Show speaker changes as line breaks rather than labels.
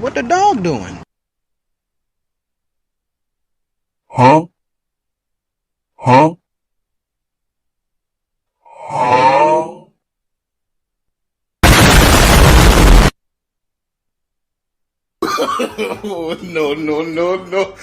What the dog doing?
Huh? Huh? Huh?
No, no, no, no.